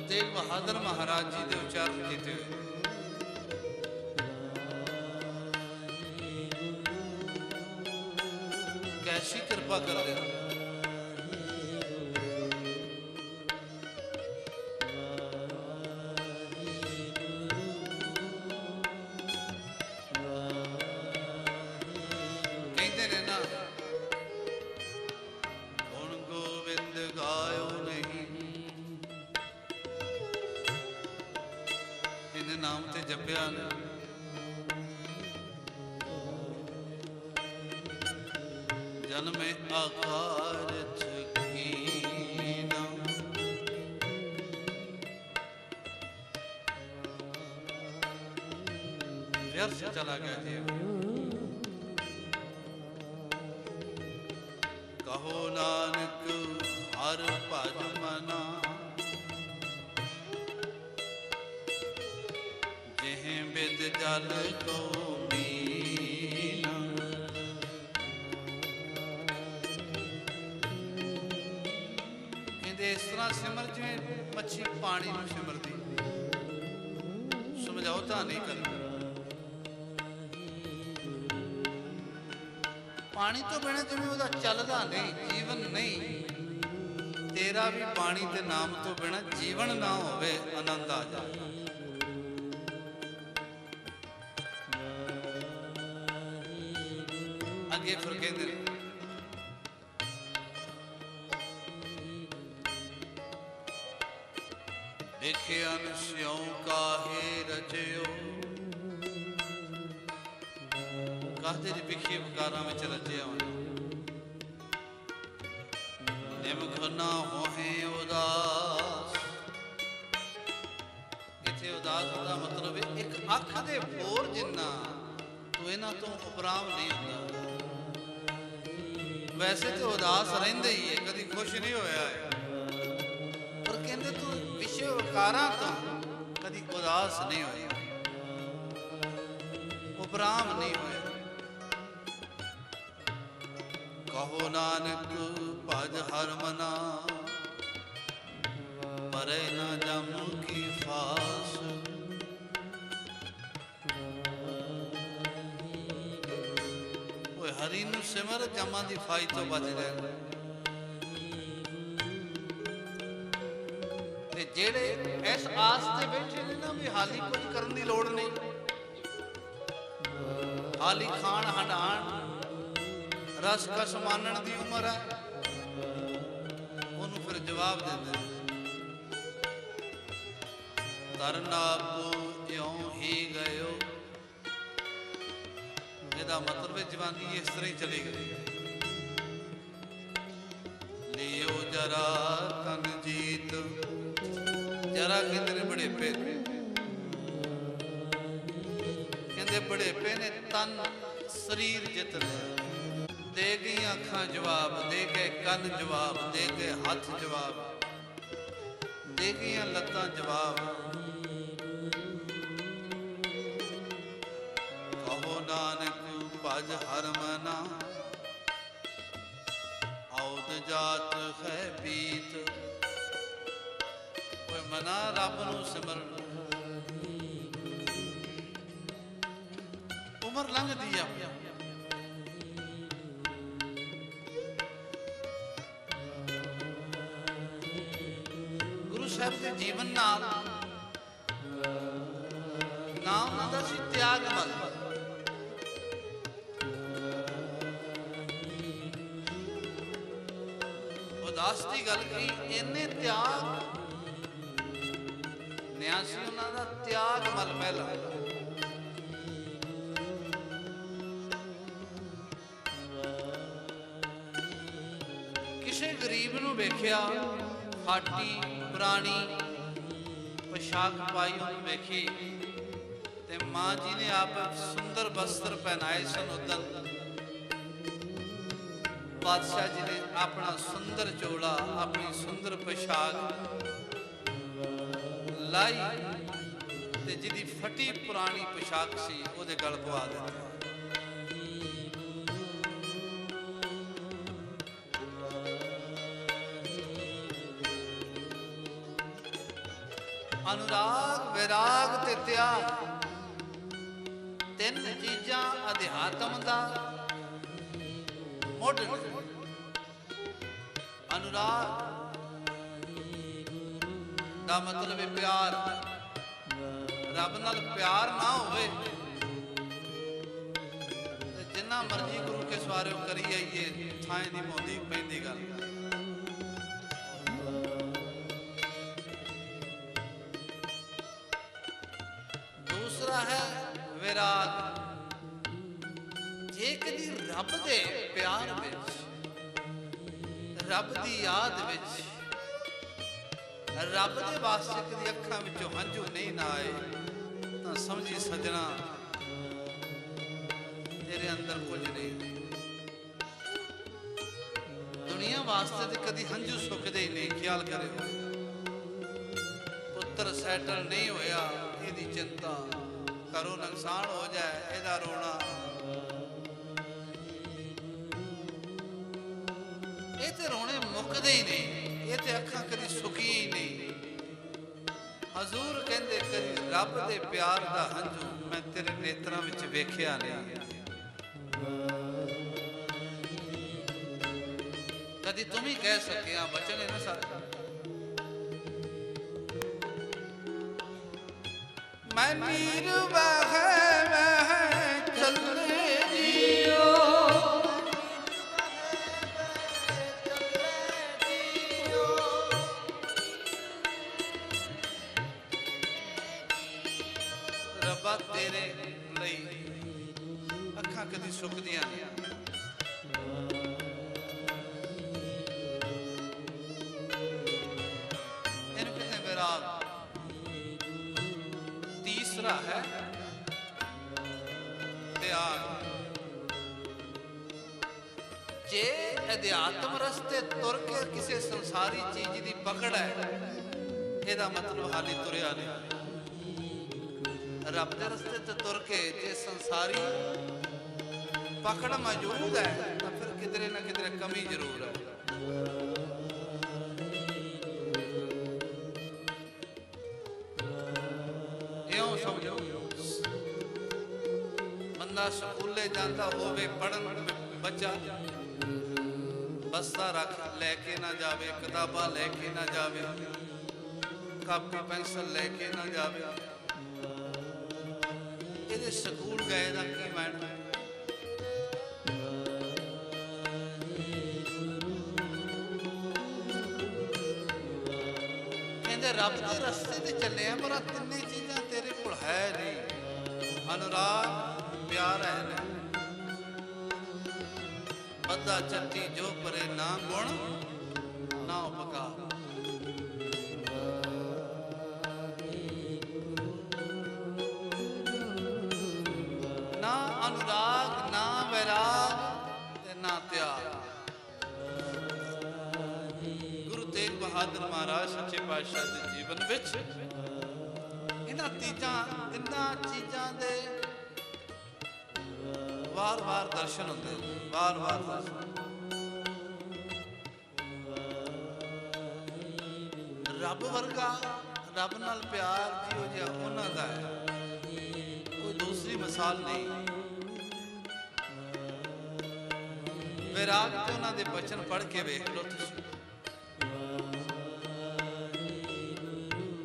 तेग बहादुर महाराज जी के उच्चारण किए हुए कैसी कृपा कर दे। कहते ने ना गुण गोविंद गायो नहीं, इन नाम ते जपया नहीं। जन्म आकार छकीना, व्यर्थ चला गया जी। कहो नानक हर भज मना, जिह बिद जल को इस तरह सिमर जिवें मच्छी पानी में सिमरती। समझौता नहीं करना। पानी तो बिना जिवें उहदा चलदा नहीं, जीवन नहीं। तेरा भी पानी के नाम तो बिना जीवन ना होवे, आनंद आ जाए। अगे फिर कहते देखियन स्यों काहे रचयो, कहते जी विखे विकारा में रचया निमख ना होहे उदास। इत्थे उदास का मतलब एक अख दे बोर जिन्ना तो इन्हां तो उपराम नहीं होता। वैसे तो उदास रहिंदे ही है, कभी खुश नहीं होया है, पर कहते तू विषय विकारां तो कभी उदास नहीं होया, उपराम नहीं होया। कहो नानक भज हर मना, मरे न जम की फास। हरी नूं सिमर जमा की फाई तो बच रहे। जेड़े इस आस से बैठे ने ना भी हाली कुछ करने की लोड़ नहीं, हाली खान हंडाण रस कस मानण की उम्र है, उन्होंने फिर जवाब देते तरना यों ही गयो। ਇਹਦਾ मतलब है जवानी इस तरह ही चली गई। लियो जरा तन जीत, जरा कहते ने बड़ेपे, कहते बड़ेपे ने तन शरीर जित लिया। दे गई अखां जवाब, दे गए कन जवाब, दे गए हाथ जवाब, दे गई लत्तां जवाब। कहो नानक भज हर मना, औद जात है बीत। कोई मना रब नूं सिमरन, उम्र लंघदी आ। गुरु साहब के जीवन नाल नाम उन्हां सी त्याग मल। उदास की गल की इन्ने त्याग न्यासी उन्होंने त्याग मल पहला। किसी गरीब नूं वेख्या फाटी पुरानी पोशाक पाई उन्होंने वेखी ते माँ जी ने आप सुंदर वस्त्र पहनाए सन। उदन बादशाह जी ने अपना सुंदर चोला अपनी सुंदर पोशाक लाई ते जिदी फटी पुरानी पोशाक सी उहदे गल पवा दित्ती। अनुराग विराग ते त्याग तीन चीजां अध्यात्म दा मुੱਢ ने। अनुराग दा मतलब है प्यार। रब नाल प्यार ना होवे ते जिन्ना मर्जी गुरु के सवारे करी आइए थाएं दी मोदी पैंदी गल। दूसरा है विराग। जे कदी रब दे प्यार विच रब दी याद विच रब दे वास्ते कदी अखां विचों हंझू नहीं ना आए तां समझी सजना तेरे अंदर कुछ नहीं। दुनिया वास्ते ते कदी हंझू सुकदे ही नहीं। ख्याल करियो पुत्र सैटल नहीं होया इहदी चिंता, घरों नुकसान हो जाए इहदा रोना, ये ते रोने मुकदे ही नहीं। ये ते अखां कदी सुखी ही नहीं। हजूर कहंदे कदी रब दे प्यार दा हंझू मैं तेरे नेत्रां विच वेखिया नहीं। कदी तुम ही कह सके बचन है ना सारे। मैं मीर वह चले जियो रब्बा तेरे लई अखां कदी सुकदियां नहीं। इन्हूं कहते विराग। तीसरा है त्याग। जे अध्यात्म रस्ते तुर के किसी संसारी चीज की पकड़ है ਇਹਦਾ मतलब हाली तुरिया नहीं। रब के रस्ते ते तुर के जे संसारी पकड़ मौजूद है तो फिर किधरे ना किधरे कमी जरूर है। समझो बंदा स्कूले जाता होवे पढ़न बच्चा बस्ता रख लेके ना जावे, किताबा लेके ना जावे, कापी पेंसिल लेके ना जावे, ये स्कूल गए ना की मैडम कहते रब के रस्ते ते चले पर तिन्ने चीजा तेरे को है नहीं। अनुराग प्यार है नहीं। बद्दा चट्टी जो परे ना गुण ना उपकार। ना अनुराग ना वैराग ना त्याग। गुरु तेग बहादुर महाराज सच्चे पातशाह के जीवन विच इन्हां तिन्हां चीज़ां दे वार वार दर्शन होंदे। वार वार दर्शन रब वर्गा रब नाल प्यार जिहो जिहा उन्हां दा है कोई दूसरी मिसाल नहीं। विराग ते उन्हां दे बचन पढ़ के वेख लो तुसीं।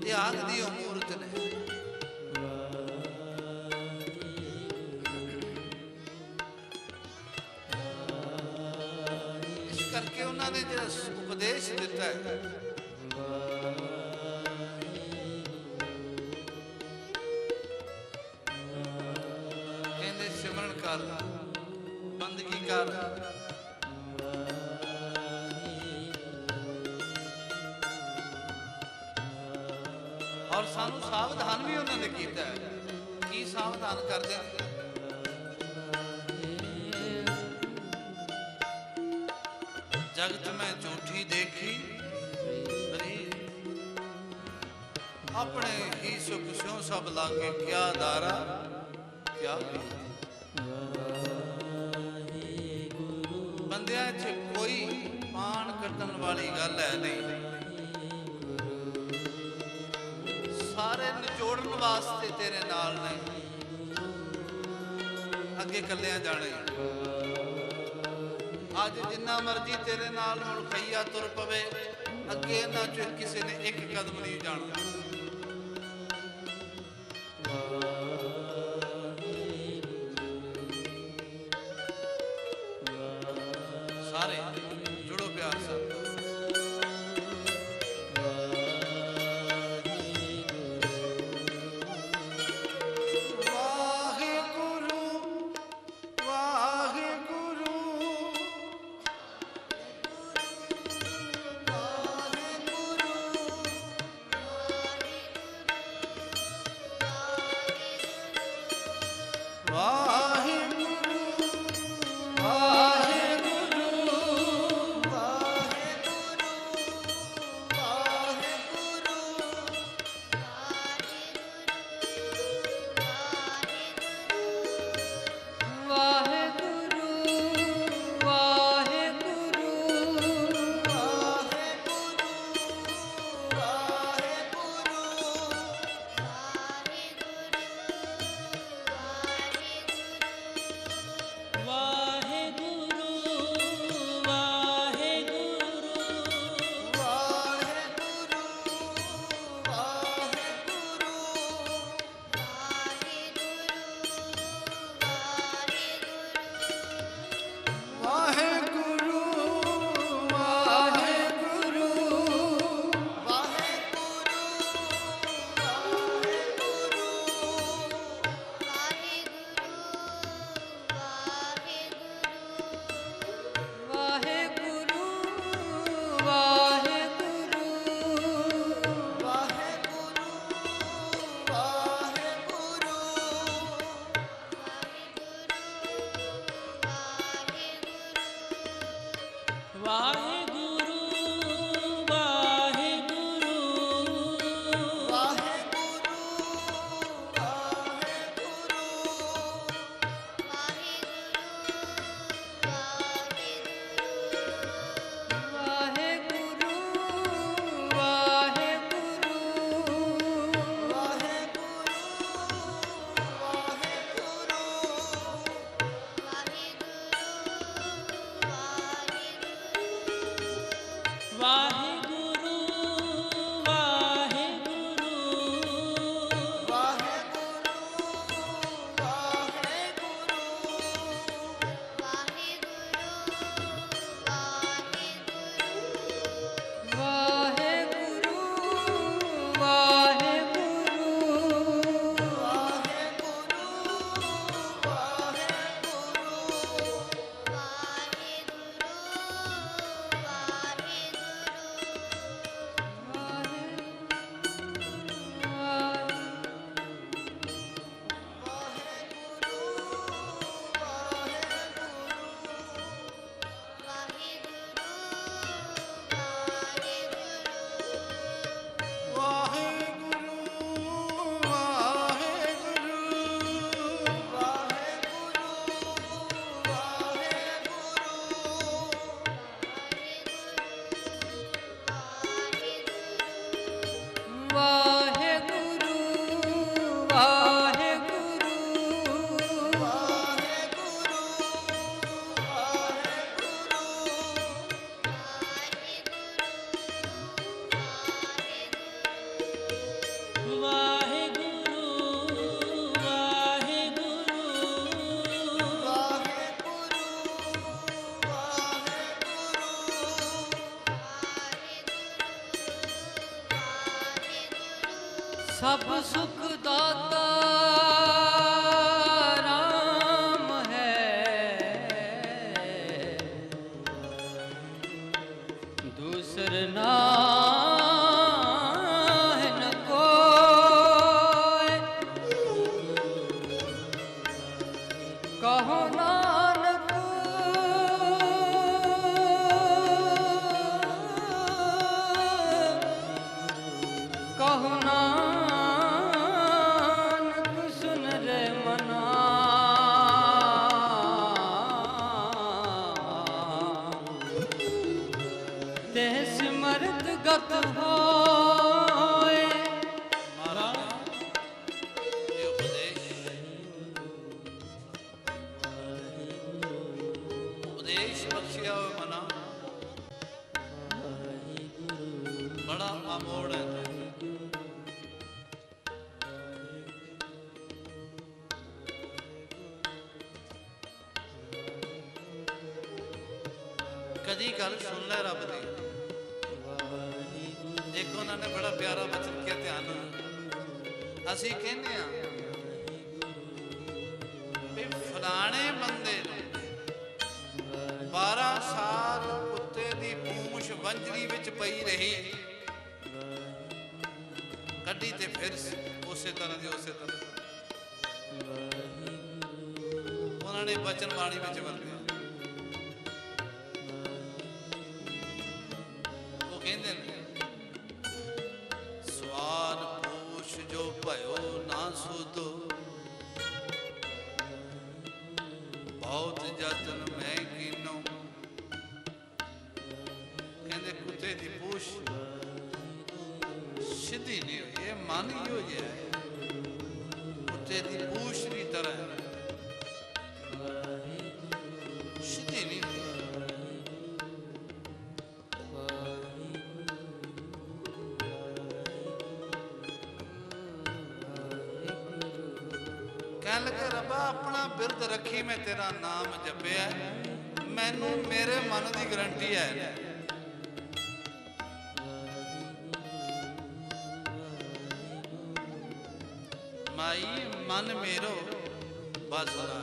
त्याग दी अमूर्त ने। इस करके उन्होंने जो उपदेश दिता है कहते सिमरन कर, बंदगी कर, और सानू सावधान भी उन्होंने किया है। की सावधान कर दे जगत में झूठी देखी अपने ही सुख स्यों सब लागे क्या दारा क्या बंदियां च कोई पान कटन वाली गल है नहीं। ਸਾਰੇ ਨਿਚੋੜਨ ਵਾਸਤੇ ਤੇਰੇ ਨਾਲ ਨੇ, ਅੱਗੇ ਕੱਲਿਆਂ ਜਾਣੇ। ਅੱਜ ਜਿੰਨਾ ਮਰਜੀ ਤੇਰੇ ਨਾਲ ਹੁਣ ਖਈਆ ਤੁਰ ਪਵੇ, ਅੱਗੇ ਇਹਨਾਂ ਚੋਂ ਕਿਸੇ ਨੇ ਇੱਕ ਕਦਮ ਨਹੀਂ ਜਾਣਾ। ਸਾਰੇ ਜੁੜੋ ਪਿਆਰ ਸਾਹਿਬ। सब सुख दाता राम है, दूसर नाम न कोय। कहो नानक कहो नानक सुन रे मना। ते सिमरत गत होए कदी गल सुन लै रब दी। एक उन्होंने बड़ा प्यारा वचन किया, ध्यान असी कहने भी फलाने बंदे 12 साल कुत्ते की पूंछ वंजरी विच पई रही, कड्डी ते फिर उसे तरह की उसे तरह उन्होंने वचन बाणी विच वरतिया। वो कहते हैं सवाल पूछ जो भयो ना सुधो, बहुत जतन मैं कीनो। कहते कुत्ते की पूछ सीधी नहीं हुई, ये मन ही हो गया है कुत्ते की पूछ की तरह सीधी नहीं हुई। कह लगे रबा अपना बिरद रखी, मैं तेरा नाम जपया, मैनू मेरे मन की गारंटी है। माई मन मेरो बसरा,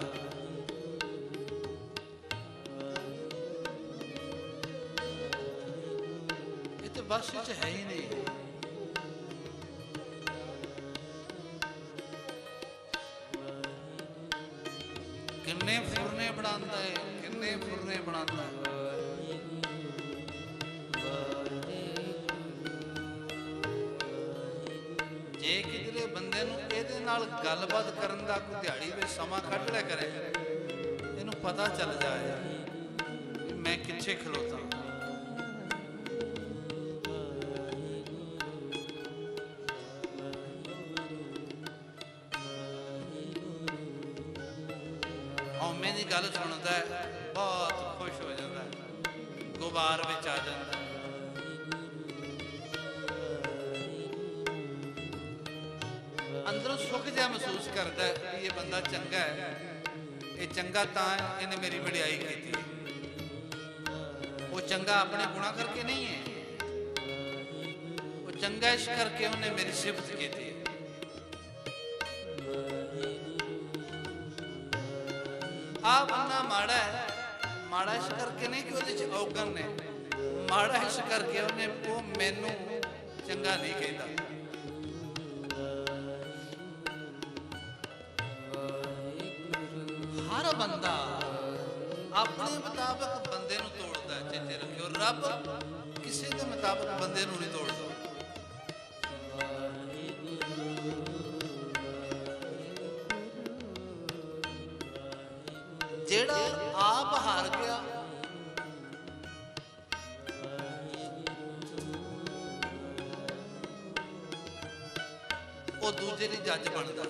ये तो बस च है ही नहीं। किन्ने फुरने बनाता है, किन्ने फुरने बनाता है। जे किधरे बंदे नूं इहदे नाल गलबात करन दा कोई दिहाड़ी विच समा कढ लिया करे, इहनूं पता चल जाए कि मैं कित्थे खलोता। हौमे की गल सुनता है बहुत खुश हो जाता है, गुबार विच आ जाता है। अंदरों सुख जहा महसूस करता है कि ये बंदा चंगा है, ये चंगा तां इन्हें मेरी वडियाई की। वो चंगा अपने गुणा करके नहीं है, वो चंगा इस करके उन्हें मेरी सिफत की थी। आ बंदा माड़ा है, माड़ा इस करके नहीं कि वो औगन ने, माड़ा इस करके उन्हें वो मैनू चंगा नहीं कहता। हर बंदा अपने मुताबिक बंदे नूं तोड़ता है, चेते रखियो। रब किसी के मुताबिक बंदे नूं नहीं तोड़ता। जेड़ा आप हार गया वो दूजे दी जज बनता।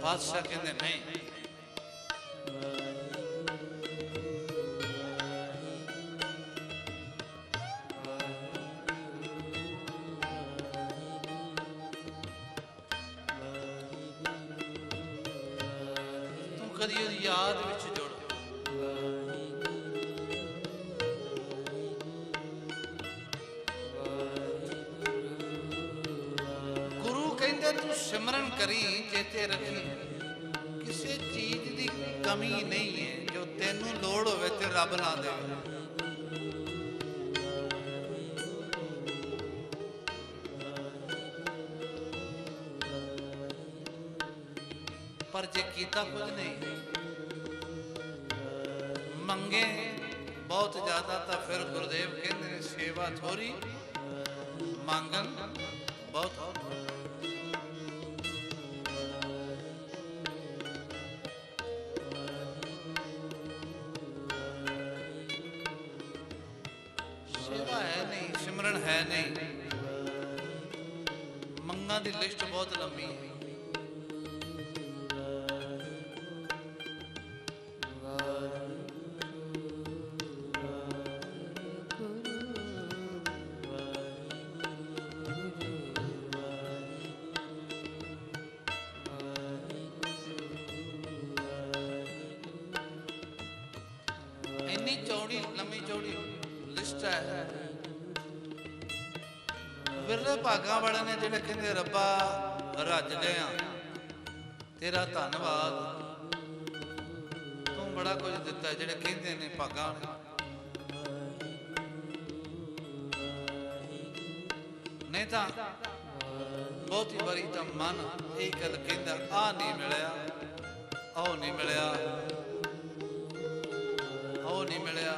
बादशाह कहते नहीं, तू कदी उहदी याद विच जुड़। गुरु कहते तू सिमरन करी, चेते रखी किसी चीज की कमी नहीं है, जो तेनू लोड़ होवे ते रब ना दे। पर जे कीता कुछ नहीं, मंगे बहुत ज्यादा, तो फिर गुरुदेव कहते हैं सेवा थोड़ी मांगन बहुत। सेवा है नहीं, सिमरन है नहीं, मंगा की लिस्ट बहुत लंबी है। ਚੌੜੀ ਲੰਮੀ ਚੌੜੀ ਲਿਸਟ ਹੈ। ਵਿਰਲੇ ਭਾਗਾਂ ਵਾਲੇ ਨੇ ਜਿਹੜੇ ਕਹਿੰਦੇ ਰੱਬਾ ਰੱਜ ਗਏ ਆ, ਤੇਰਾ ਧੰਨਵਾਦ, ਤੂੰ ਬੜਾ ਕੁਝ ਦਿੱਤਾ। ਜਿਹੜੇ ਕਹਿੰਦੇ ਨੇ ਭਾਗਾਂ ਵਾਲੇ, ਨਹੀਂ ਤਾਂ ਬਹੁਤੀ ਵਾਰੀ ਤਾਂ ਮਨ ਇਹ ਗੱਲ ਕਹਿੰਦਾ ਆਹ ਨਹੀਂ ਮਿਲਿਆ, ਉਹ ਨਹੀਂ ਮਿਲਿਆ, ਉਹ ਨਹੀਂ ਮਿਲਿਆ।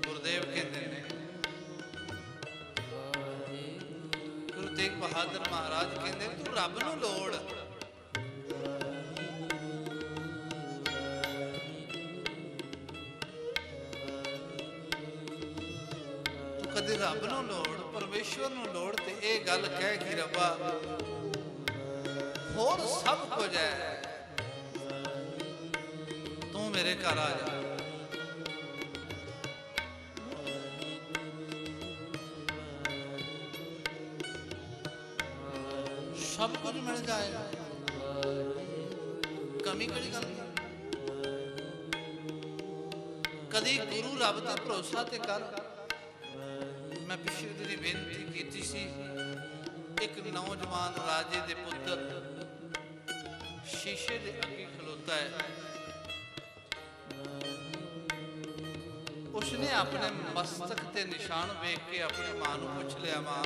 ਗੁਰਦੇਵ ਕਹਿੰਦੇ ਨੇ, ਗੁਰੂ ਤੇਗ ਬਹਾਦਰ ਮਹਾਰਾਜ ਕਹਿੰਦੇ ਤੂੰ ਰੱਬ ਨੂੰ ਲੋੜ, ਕਦੇ ਰੱਬ ਨੂੰ ਲੋੜ, ਪਰਮੇਸ਼ਵਰ ਨੂੰ ਲੋੜ, ਤੇ ਇਹ ਗੱਲ ਕਹਿ ਕਿ ਰੱਬਾ ਹੋਰ ਸਭ ਕੁਝ ਹੈ, ਤੂੰ ਮੇਰੇ ਘਰ ਆ ਜਾ। ਸਭ ਕੁਝ ਮਿਲ ਜਾਏਗਾ, ਕਮੀ ਕਿਹੜੀ ਗੱਲ। ਕਦੀ ਗੁਰੂ ਰੱਬ ਤੇ ਭਰੋਸਾ ਤੇ ਕਰ। ਮੈਂ ਪਿਛਲੇ ਦਿਨੀ ਬੇਨਤੀ ਕੀਤੀ ਸੀ, ਇੱਕ ਨੌਜਵਾਨ ਰਾਜੇ ਦੇ ਪੁੱਤਰ ਸ਼ੀਸ਼ੇ ਦੇ ਅੱਗੇ ਖਲੋਤਾ ਹੈ। ਉਸਨੇ ਆਪਣੇ ਮਸਤਕ ਤੇ ਨਿਸ਼ਾਨ ਵੇਖ ਕੇ ਆਪਣੀ ਮਾਂ ਨੂੰ ਪੁੱਛ ਲਿਆ, ਮਾਂ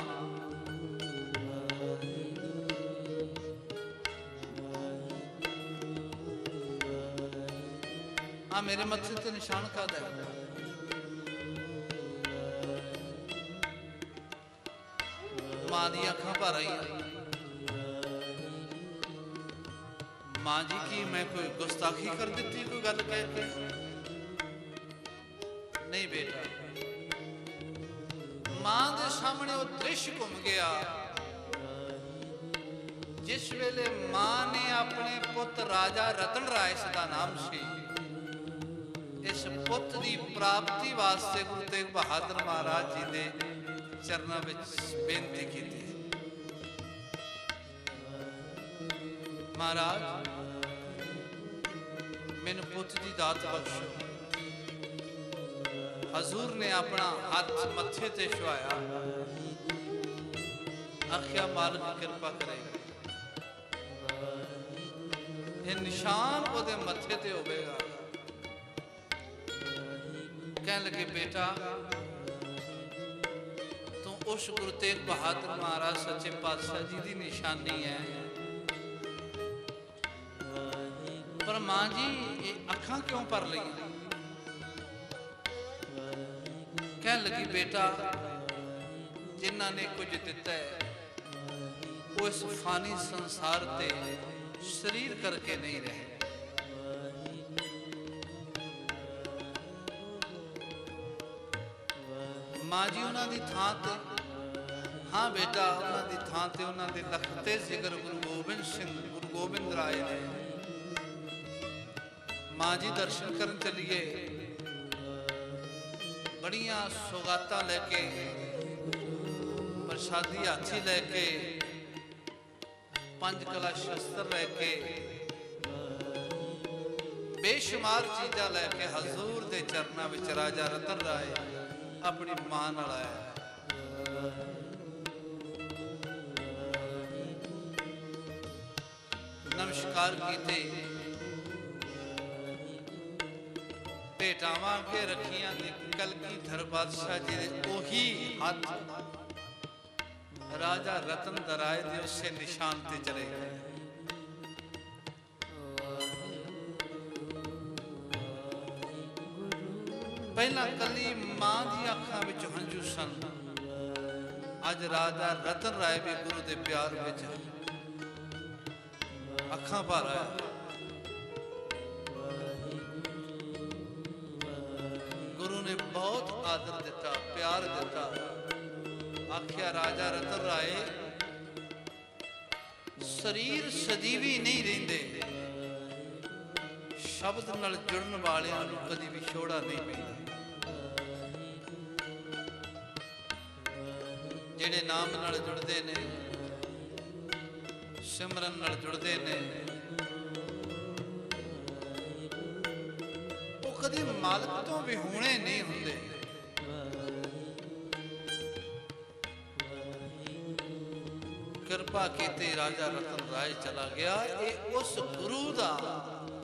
ਆ ਮੇਰੇ ਮੱਥੇ ਤੇ ਨਿਸ਼ਾਨ ਕਾਹਦਾ ਹੈ? मां दी अखां भर आई। मां जी की मैं कोई गुस्ताखी कर दी, कोई गल कह के? नहीं बेटा, मां दे सामने वो दृश्य घूम गया जिस वेले मां ने अपने पुत राजा रतन राय सदा नाम सी, इस पुत की प्राप्ति वास्ते गुरु तेग बहादुर महाराज जी ने चरणों में बेनती की थी, महाराज मैनू पुत की दात बख्शो। हजूर ने अपना हाथ मत्थे ते छुआया, आख्या मालिक कृपा करेगा, ये निशान ओदे मत्थे ते होवेगा। कहने लगे बेटा उस गुरु तेग बहादुर महाराज सच्चे पातशाह जी की निशानी है, पर मां जी ये अखां क्यों भर ली? कह लगी बेटा जिन्हां ने कुछ दिता है वो इस फानी संसार ते शरीर करके नहीं रहे। मां जी उन्होंने थां ते, हाँ बेटा उन्होंने थां ते उन्होंने लखते जिगर गुरु गोबिंद सिंह, गुरु गोबिंद राय ने। मां जी दर्शन करन चलिए, बड़िया सौगातां लेके, प्रसादी हाथी लैके, पंज कला शस्त्र लैके, बेशुमार चीज़ां लैके हजूर दे चरणों में राजा रतन राय अपनी मां नाल आया। नमस्कार कीते, भेटावां के रखियां दी कलगीधर बादशाह जी दे ओही हाथ राजा रतन दराय दे उसे निशान ते चले गए। पहला कली मां दी अखां विच हंझू सन, अज राजा रतन राय भी गुरु दे प्यार विच अखां भर आया। गुरु ने बहुत आदर दिता, प्यार दिता, आख्या राजा रतन राय शरीर सजीवी नहीं रहिंदे, शब्द नाल जुड़न वालियां नूं कदी विछोड़ा नहीं पैंदा। जिहड़े नाम नाल जुड़दे ने ਸਿਮਰਨ ਨਾਲ ਜੁੜਦੇ ਨੇ ਉਹ ਕਦੀ ਮਾਲਕ ਤੋਂ ਵਿਹੂਣੇ ਨਹੀਂ ਹੁੰਦੇ। ਕਿਰਪਾ ਕੀਤੀ ਰਾਜਾ ਰਤਨ ਰਾਏ ਚਲਾ ਗਿਆ। ਇਹ ਉਸ ਗੁਰੂ ਦਾ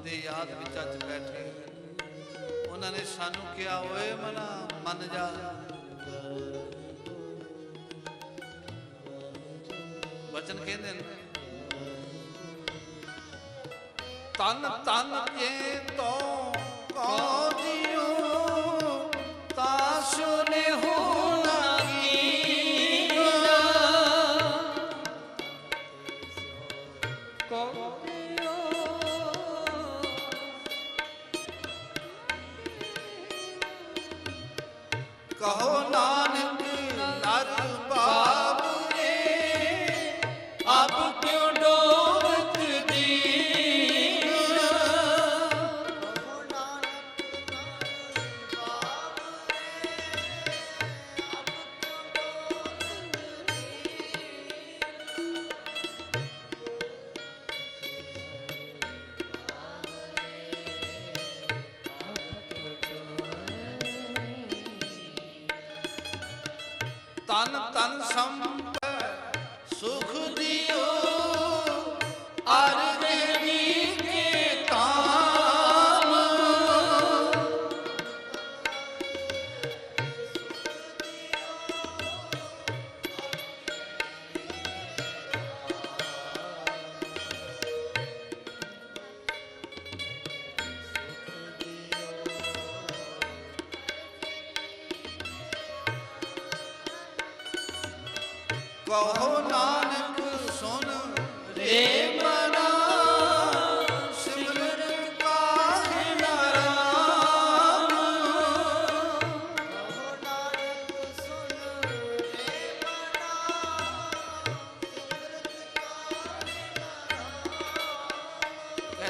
ਦੇ ਯਾਦ ਵਿੱਚ ਅੱਜ ਬੈਠੇ ਉਹਨਾਂ ਨੇ ਸਾਨੂੰ ਕਿਹਾ ਓਏ ਮਨਾ ਮੰਨ ਜਾ। ਵਚਨ ਕਹਿੰਦੇ ਨੇ ਤਨ ਤਨ ਜੇ ਤੋ ਕੋ ਦਿਓ ਤਾ ਸੁਨੇ ਹੋ ਨਾ ਕੀਨਾ ਕਹੋ ਨਾਨਕ ਨਰ ਬਾਬਰੇ ਅਬ ਕਿਉਂ ਡੋਬਤ ਦੀਨ। ਕਹੋ ਨਾਨਕ ਨਰ ਬਾਬਰੇ ਅਬ ਤਨ ਤਨ ਸੰਪ ਸੁਖ ਦਿਓ ਅਰ ਦੇਵੀ ਕੇ ਤਾਮ। ਕਹੋ ਨਾਨਕ ਸੁਨ ਰੇ ਮਨਾ ਸਿਮਰਨ ਕਾਹੇ ਨਾਮ। ਕਹੋ ਨਾਨਕ ਸੁਨ ਰੇ ਮਨਾ ਸਿਮਰਨ ਕਾਹੇ ਨਾਮ।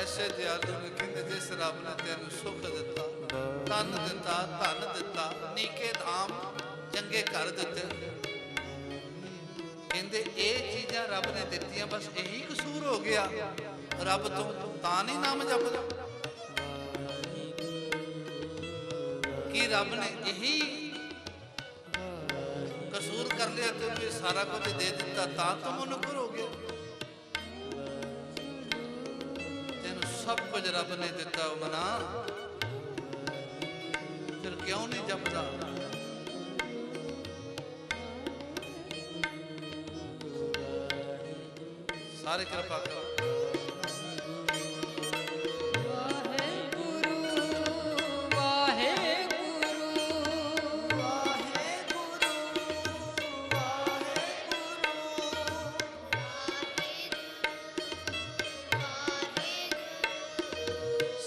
ਐਸੇ ਦਿਆਲੂ ਨੇ ਕਹਿੰਦੇ ਜਿਸ ਰੱਬ ਨੇ ਤੈਨੂੰ ਸੁਖ ਦਿੱਤਾ, ਧਨ ਦਿੱਤਾ, ਧਨ ਦਿੱਤਾ, ਨੀਕੇ ਧਾਮ ਚੰਗੇ ਘਰ ਦਿੱਤੇ, ਕਹਿੰਦੇ ਇਹ ਚੀਜ਼ਾਂ ਰੱਬ ਨੇ ਦਿੱਤੀਆਂ, ਬਸ ਇਹੀ ਕਸੂਰ ਹੋ ਗਿਆ ਰੱਬ ਤੋਂ ਤਾਂ ਨਹੀਂ ਨਾਮ ਜਪਦਾ। ਕੀ ਰੱਬ ਨੇ ਇਹੀ ਕਸੂਰ ਕਰ ਲਿਆ ਤੈਨੂੰ ਇਹ ਸਾਰਾ ਕੁਝ ਦੇ ਦਿੱਤਾ ਤਾਂ ਤੂੰ ਮਨੁੱਖਰ ਹੋ ਗਿਆ? ਤੈਨੂੰ ਸਭ ਕੁਝ ਰੱਬ ਨੇ ਦਿੱਤਾ ਉਹ ਮਨਾ, ਫਿਰ ਕਿਉਂ ਨਹੀਂ ਜਪਦਾ? ਸਾਰੇ ਕਿਰਪਾ ਕਰੋ।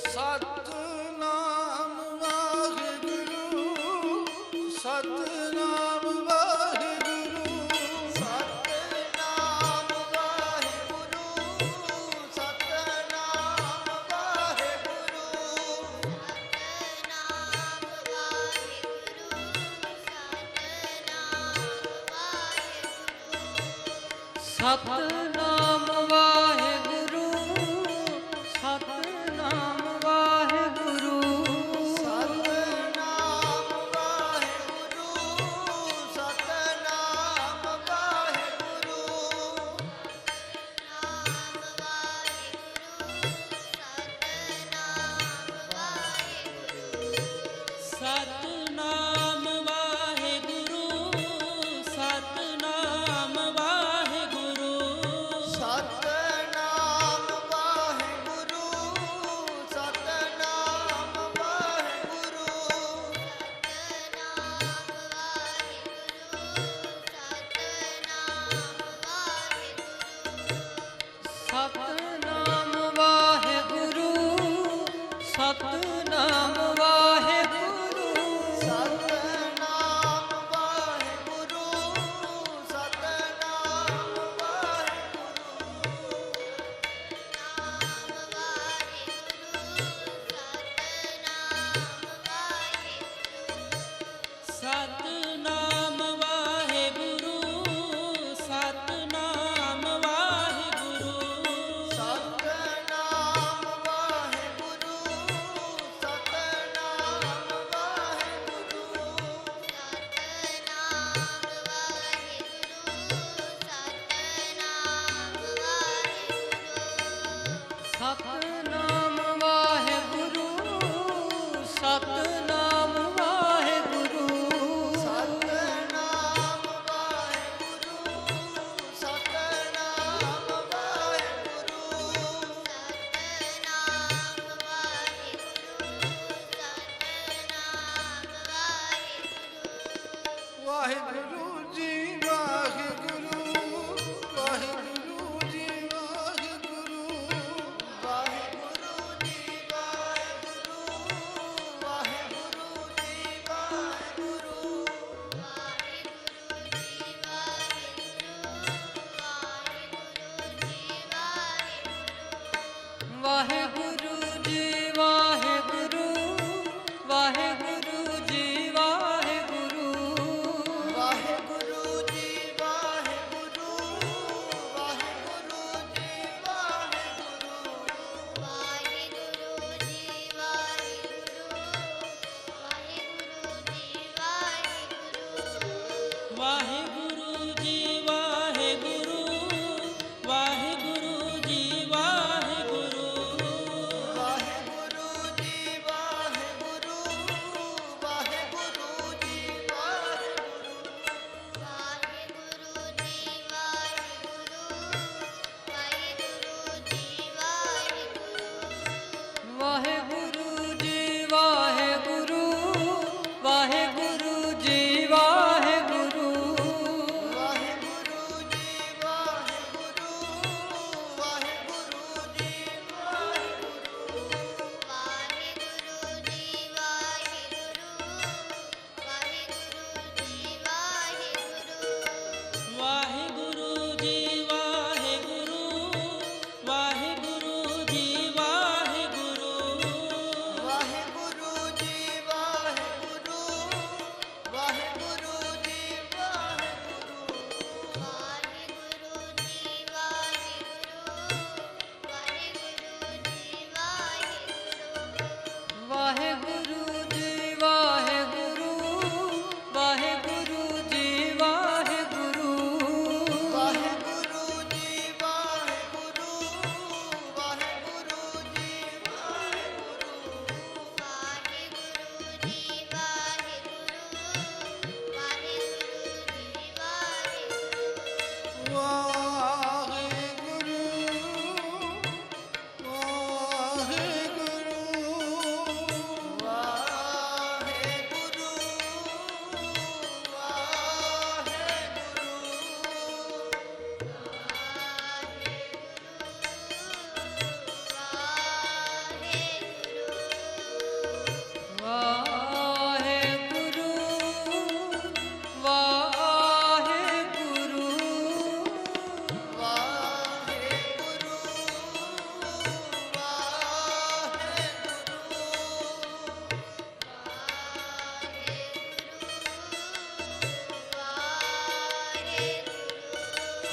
ਸਤਨਾਮ ਵਾਹਿਗੁਰੂ।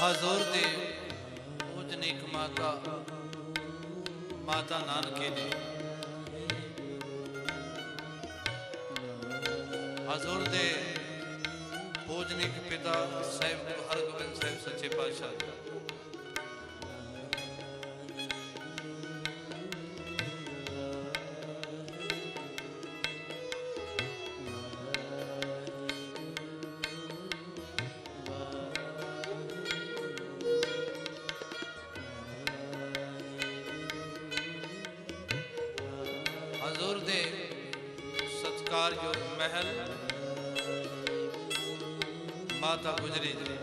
हजूर दे पूजनीक माता माता नानकी ने हजूर दे पूजनीक पिता साहिब गुरु हरगोबिंद साहिब सच्चे पातशाह जी हजूर दे सत्कारयोग महल माता गुजरी जी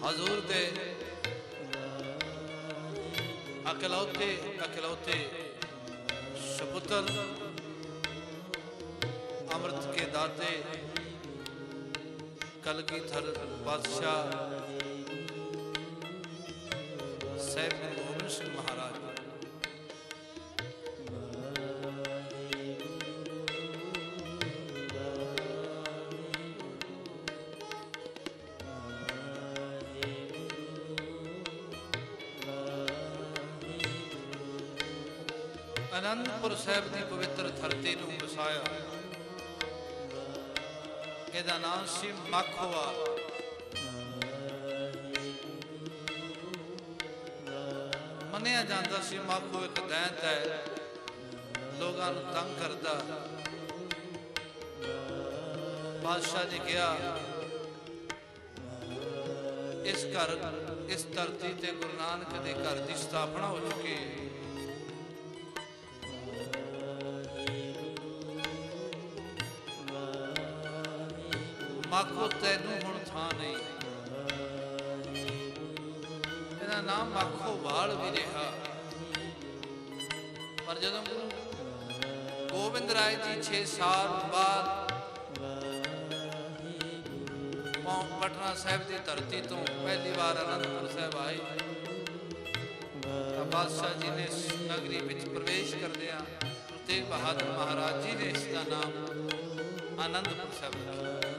हजूर दे अकलौते अकलौते सपुत्र अमृत के दाते कलगीधर बादशाह साहिब गुरु गोबिंद सिंह महाराज आनंदपुर साहिब की पवित्र धरती को वसाया। ਇਹਦਾ नाम सी माखोवाल। मनिया जाता सी माखो एक दैंत है, लोगों को तंग करता। बादशाह ने कहा इस घर इस धरती ते गुरु नानक के घर की स्थापना हो चुकी है। माखो तैनू हुण थां नहीं। इहदा नाम माखोवाल भी रहा। पर जदों गुरु गोबिंद राय जी 6 साल बाद पटना साहिब की धरती तो पहली बार आनंदपुर साहिब आए, बादशाह जी ने नगरी में प्रवेश करदिया गुरु तेग बहादुर महाराज जी ने इसका नाम आनंदपुर साहिब रखा।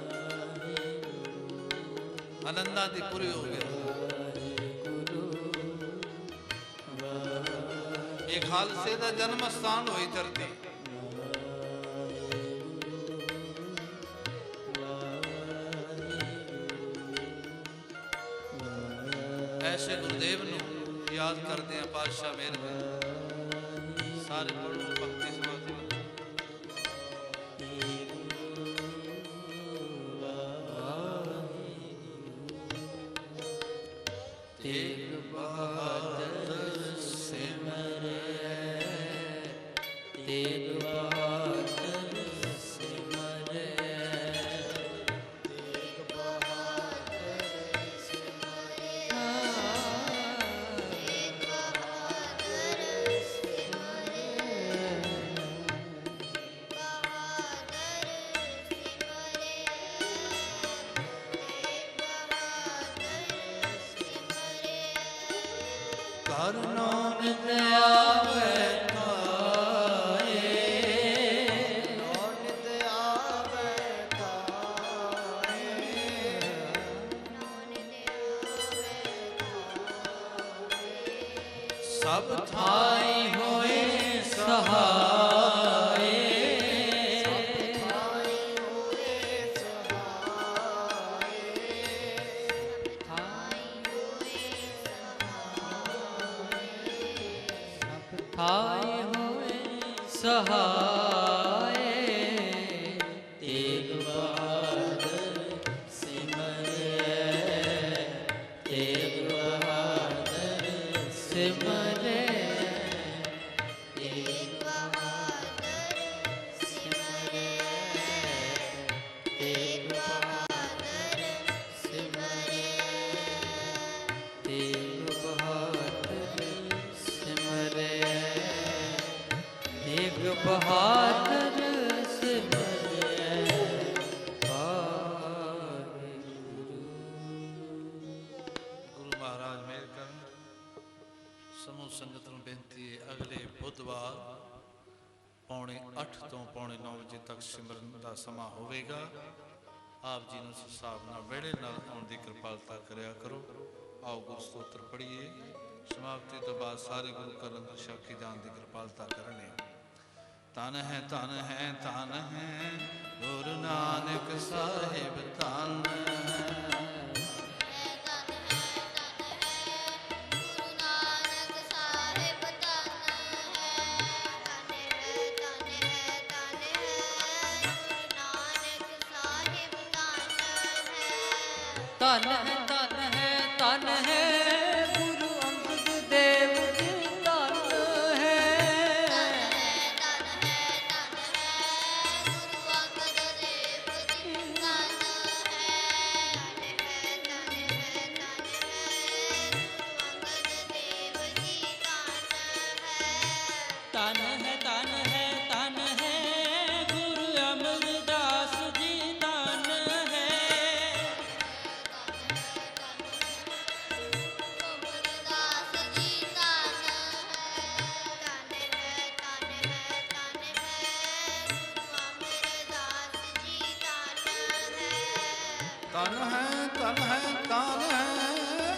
आनंदा दी पूरी हो गया। एक खालसे का जन्म स्थान हुई धरती। ऐसे गुरुदेव नू याद करते हैं पातशाह मेहर सारे पढ़ो भक्ति समाधि। तेग बहादुर सिमरे, तेग बहादुर सिमरे, तेग बहादुर सिमरे, तेग बहादुर सिमरे, कर नानक आवे ताए, नानक आवे ताए, सब थाई होए सहाय, सब थाई होए सहाय, थाय होए सहाय, तेग बहादुर सिमरे, तेग बहादुर सिमरे, तेग बहादुर सिमरे, तेग बहादुर सिमरे, तेग बहादुर सिमरे, तेग बहादुर सिमरे, गुरु महाराज मेहर करन। समूह संगत नूं बेनती है अगले बुधवार ਪੌਣੇ 8 ਤੋਂ ਪੌਣੇ 9 ਵਜੇ ਤੱਕ ਸਿਮਰਨ ਦਾ ਸਮਾਂ ਹੋਵੇਗਾ। ਆਪ ਜੀ ਨੂੰ ਉਸ ਹਿਸਾਬ ਨਾਲ ਵਿਹੜੇ ਨਾਲ ਆਉਣ ਦੀ ਕਿਰਪਾਲਤਾ ਕਰਿਆ ਕਰੋ। ਆਓ ਗੁਰੂ ਸਤੋਤਰ ਪੜ੍ਹੀਏ। ਸਮਾਪਤੀ ਤੋਂ ਬਾਅਦ ਸਾਰੇ ਗੁਰੂ ਘਰਾਂ ਅੰਦਰ ਸਾਖੀ ਦਾਨ ਦੀ ਕਿਰਪਾਲਤਾ ਕਰਨੀ। ਧਨ ਹੈ ਧਨ ਹੈ ਧਨ ਹੈ ਗੁਰੂ ਨਾਨਕ ਸਾਹਿਬ ਧਨ ਹੈ। ਧਨ ਹੈ ਧਨ ਹੈ ਧਨ ਹੈ ਗੁਰੂ ਅੰਗਦ ਦੇਵ ਜੀ ਧਨ ਹੈ। ਧਨ ਹੈ ਧਨ ਹੈ ਗੁਰੂ ਅੰਗਦ ਦੇਵ ਜੀ ਧਨ ਹੈ। ਧਨ ਹੈ ਧਨ ਹੈ ਗੁਰੂ ਅੰਗਦ ਦੇਵ ਜੀ ਧਨ ਹੈ। ਧਨ ਹੈ ਧਨ ਹੈ ਗੁਰੂ ਅਮਰਦਾਸ ਜੀ ਧਨ ਹੈ। ਧਨ ਹੈ ਧਨ ਹੈ ਧਨ ਹੈ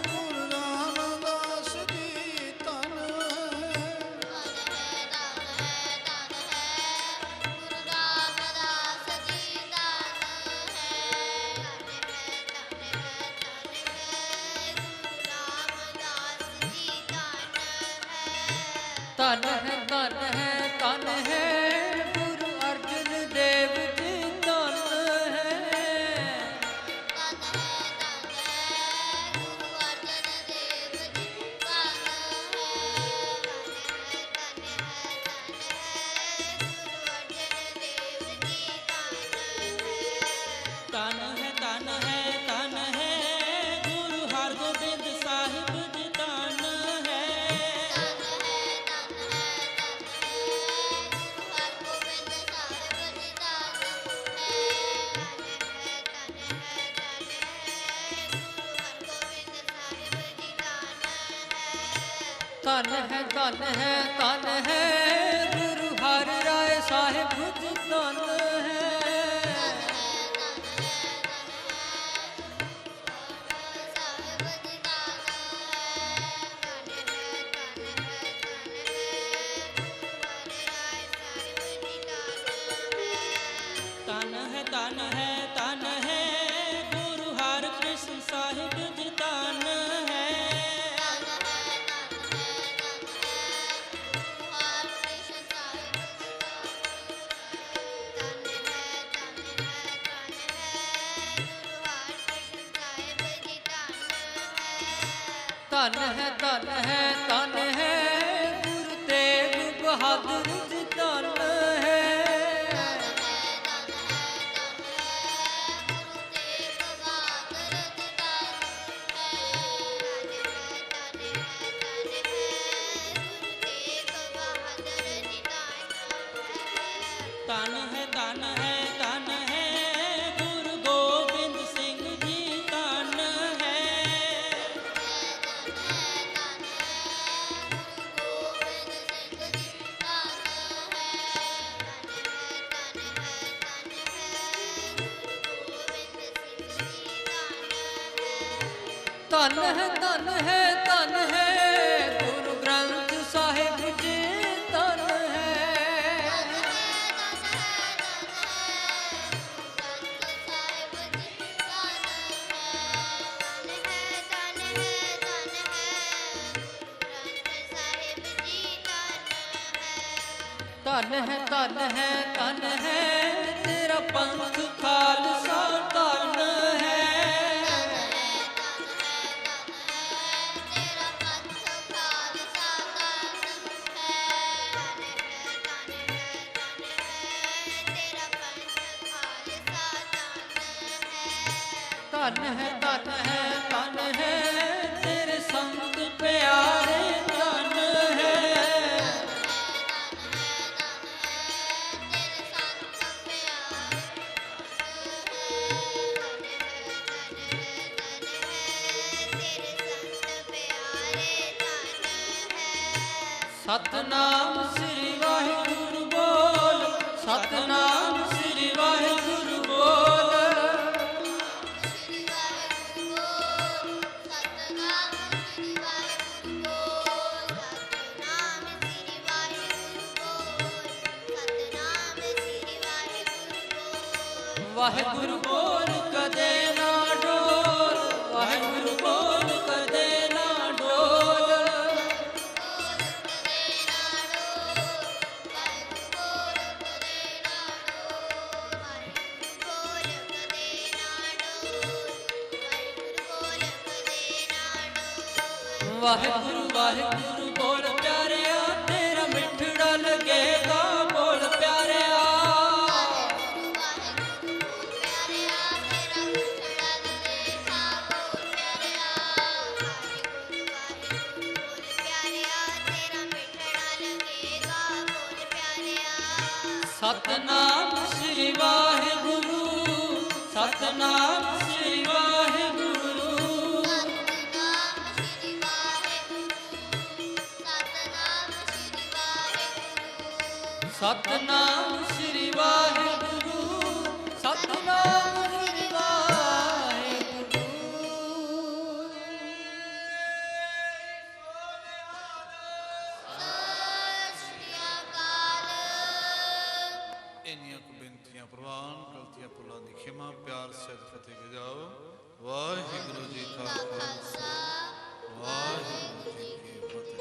ਗੁਰੂ ਰਾਮਦਾਸ ਜੀ ਧਨ ਹੈ। ਧਨ ਹੈ ਧਨ ਹੈ ਧਨ ਹੈ ਗੁਰੂ ਅਰਜਨ ਦੇਵ ਜੀ ਧਨ ਹੈ। ਧਨ ਹੈ ਧਨ ਹੈ ਧਨ ਹੈ ਗੁਰੂ ਹਰਗੋਬਿੰਦ ਸਾਹਿਬ ਜੀ ਧਨ ਹੈ। ਧਨ ਹੈ ਧਨ ਹੈ ਧਨ ਹੈ ਗੁਰੂ ਹਰਿ ਰਾਏ ਸਾਹਿਬ ਜੀ ਧਨ ਹੈ। ਧਨ ਹੈ ਧਨ ਹੈ ਧਨ ਹੈ ਗੁਰੂ ਹਰਿਕ੍ਰਿਸ਼ਨ ਸਾਹਿਬ ਜੀ ਧਨ ਹੈ। ਧਨ ਹੈ ਧਨ ਹੈ ਧਨ ਹੈ ਗੁਰੂ ਤੇਗ ਬਹਾਦਰ ਜੀ ਧਨ ਹੈ। ਧਨ ਹੈ ਧਨ ਹੈ ਧਨ ਹੈ ਗੁਰੂ ਗੋਬਿੰਦ ਸਿੰਘ ਜੀ ਧਨ ਹੈ। ਧਨ ਹੈ ਧਨ ਹੈ ਧਨ ਹੈ ਗੁਰੂ ਗ੍ਰੰਥ ਸਾਹਿਬ ਜੀ ਧਨ ਹੈ। ਧਨ ਹੈ ਧਨ ਹੈ ਧਨ ਹੈ ਤੇਰਾ ਪੰਥ ਖਾਲਸਾ ਧਨ ਹੈ। ਧਨ ਹੈ ਧਨ ਹੈ ਧਨ ਹੈ ਤੇਰੇ ਸੰਤ ਪਿਆਰੇ ਧਨ ਹੈ। ਸਤਨਾਮ ਸ੍ਰੀ ਵਾਹਿਗੁਰੂ ਬੋਲ। ਵਾਹਿਗੁਰੂ ਬੋਲ ਕਦੇ ਨਾ ਡੋਲ, ਵਾਹਿਗੁਰੂ ਬੋਲ ਕਦੇ ਨਾ ਡੋਲ। ਵਾਹਿਗੁਰੂ ਵਾਹਿਗੁਰੂ ਬੋਲ ਪਿਆਰਿਆ, ਤੇਰਾ ਮਿੱਠੜਾ ਲੱਗੇਗਾ ਬੋਲ ਪਿਆਰਿਆ। ਸਤਨਾਮ ਸ੍ਰੀ ਵਾਹਿਗੁਰੂ, ਸਤਨਾਮ ਸ੍ਰੀ ਵਾਹਿਗੁਰੂ। ਸਤਨਾਮ ਸ੍ਰੀ ਵਾਹਿਗੁਰੂ, ਸਤਨਾਮ ਸ੍ਰੀ ਵਾਹਿਗੁਰੂ। ਇੰਨੀਆਂ ਕੁ ਬੇਨਤੀਆਂ ਪ੍ਰਵਾਨ, ਗਲਤੀਆਂ ਭੁੱਲਾਂ ਦੀ ਖਿਮਾ, ਪਿਆਰ ਸਹਿਤ ਫਤਿਹ ਗਜਾਓ। ਵਾਹਿਗੁਰੂ ਜੀ ਕਾ ਖਾਲਸਾ, ਵਾਹਿਗੁਰੂ ਜੀ ਕੀ ਫਤਿਹ।